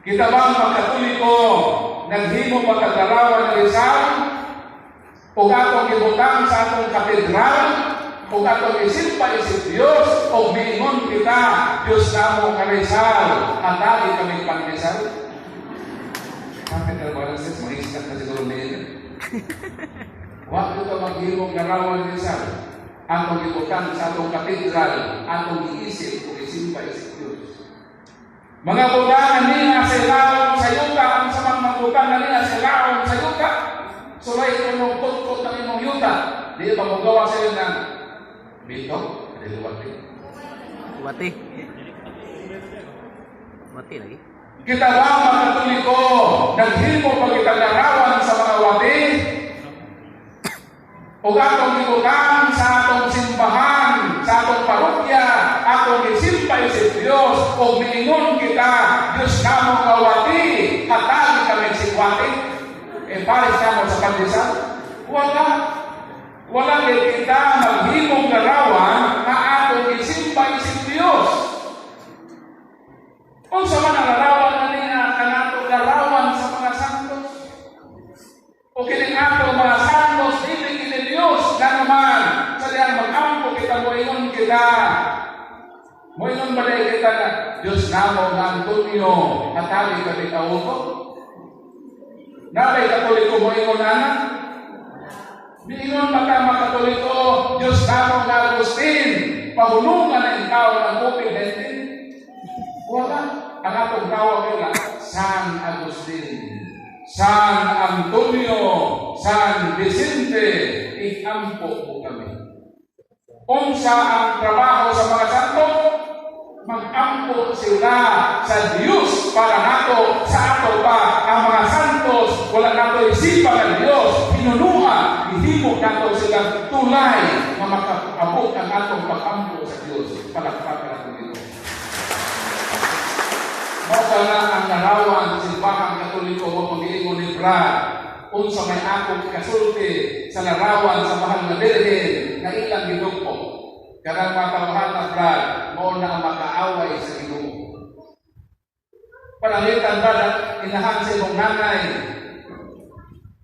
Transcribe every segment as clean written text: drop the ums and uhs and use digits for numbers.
Kita bang mga Katoliko naghimo pagkagarawan ng Rizal o atong ibutang sa atong katedral o atong isimpa-isip Diyos o miingon kita Diyos na mo ka Rizal at dali kami pang Rizal? Bakit ka ba sis? Mahiskat na siguro nila. Huwag ito maghimong garawan ng Rizal. Atong ibutang sa atong katedral, atong iisip o isimpa-isip Diyos. Mga butangan nila sa ilaong sa yuta, ang samang mga butangan nila sa ilaong sa yuta. Sulay ito mong tutkot ng imong yuta. Di ba magawa sa iyo ng bito? Di luwati. Wati. Wati lagi. Kita ba mga Katoliko, naghimo pag itagarawan sa mga wati? O atong ibutang sa atong simbahan, sa atong parokya, atong isimpa-isip Diyos, o miingon kita, Diyos na mo kawati, hatagi kami sikwati. Paris na mo sa pandesal? Wala. Wala din kita maghimong garawan na atong isimpa-isip Diyos. Kung sa mga larawan na niya, kanato larawan sa mga santos. O kining ato mga santos, hindi Diyos na naman sa diyan mag-ampo kita, moingon kita. Moingon ba na kita na Diyos na mo na Antonio, hatali kami kauto? Nabay Katoliko moingon na na? Miingon ba ka mga Katoliko, Diyos na mo na Agustin, pahulungan na ikaw ng COVID-19? Wala. Ang atong tawag nila, San Agustin, San Antonio, San Vicente, iampo po kami. Unsa ang trabaho sa mga santo? Mag-ampo sila sa Diyos para nato, sa ato pa, ang mga santos, wala nato isipan ng Diyos, pinunuha, ihimo nato sila tulay na makaabot ang atong pag-ampo sa Diyos. Palakpakan nato dito. Mauka na ang larawan simbahang Katoliko o pag-iingon ni Brad, unsa may akong kasulti sa larawan sa mahal na Birhen na ilang gidugpo. Karang matawhan na Brad, mo na makaaway sa Ginoo. Panalitan ba na inahan sa imong nanay?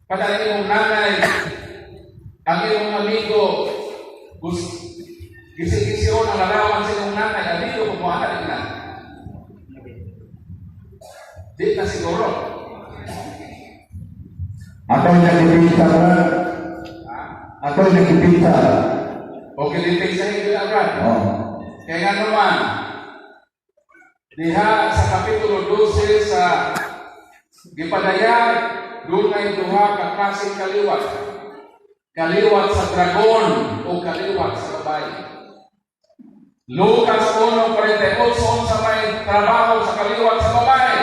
Padali imong nanay, ang imong amigo, gisi-gisyon ang larawan sa imong nanay, amigo, kumuhaan na. Di na siguro. Ako'y nagpipita, Brad. Ako'y nagpipita. Okay, liting sa higil, Brad. Oh. Kaya nga naman, diha sa Kapitulo 12 sa Gipadayan, doon ay duha ka klaseng kaliwat. Kaliwat sa dragon o kaliwat sa babae. Lucas 1:48 sa may trabaho sa kaliwat sa babae.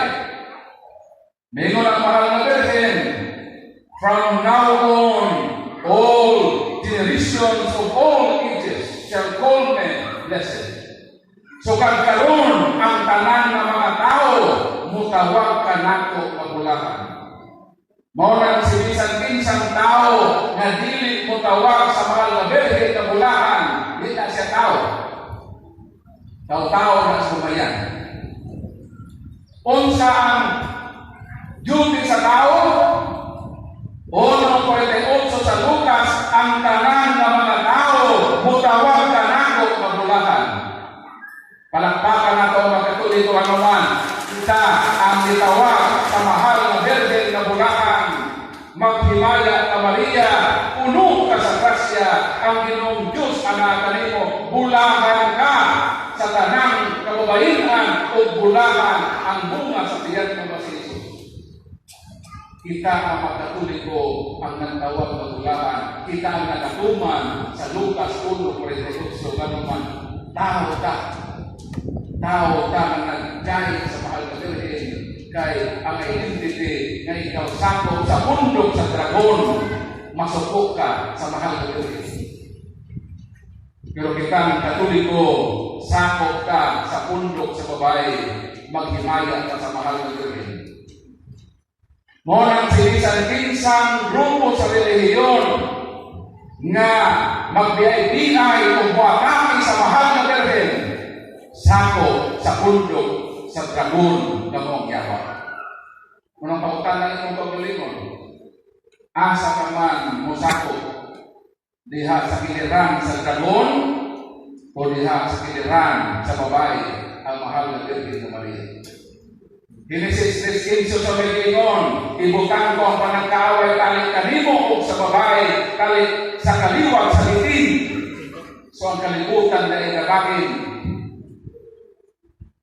Mingon ang mahal na Birhen, from now on, all generations of all ages shall call me blessed. So kagkaroon ang tanan ng mga tao, mutawag ka nako magulahan. Mao na si bisan kinsang tao na dili mutawag sa mahal na Birhen magulahan, di na siya tao. Tao-tao na sumayan. Unsa ang duty sa tao? 1:48 sa Lucas, ang tanan ng mga tao, mutawag ka nako magulahan. Palakpakan nato mga Katoliko anuman, kita ang itawag sa mahal na Birhen na bulahan, maghimaya ka Maria, puno ka sa grasya, ang Ginoong Diyos anak kanimo, bulahan ka sa tanang kababaihan o bulahan ang bunga sa tiyan mo si Jesus. Kita ang mga Katoliko ang nagtawag na bulahan, kita ang nakatuman sa Lucas 1:48 ganuman, tao ta ang nagkay sa mahal na Birhen, kay ang identity na ikaw sakop sa bundok sa dragon, masukok ka sa mahal na Birhen. Pero kita ang Katoliko, sakop ka sa bundok sa babae, maghimaya ka sa mahal na Birhen. Monang silisan kinsang grupo sa relihiyon nga magbiyay-biyay o buwakami sa mahal na Birhen, sakop sa bundok sa dragon ng mga yawa. Unang pautan na itong pagbulingon. Asa ka man musako diha sa kiliran sa dragon o diha sa kiliran sa babae ang mahal na Birhen na Maria. Genesis 3:15 sa Gingon, ibutang ko ang panagkaaway kalit kanimo o sa babae kalit sa kaliwag sa bitin. So ang kalibutan na ikabakin.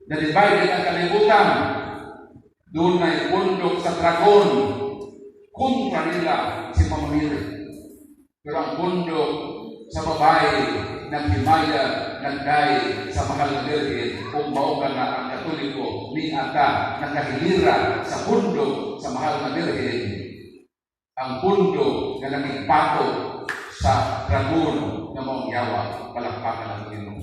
Na-divide ang kalibutan. Doon na bundok sa dragon. Kontra nila si Mama Mary. Pero ang bundok sa babae naghimaya, nagday sa mahal na Birhen kung maugan na ang Katoliko ni ata nakahilira sa bundok sa mahal na Birhen. Ang bundok na naging pato sa dragon na mong yawa, palakpakan ng Panginoon.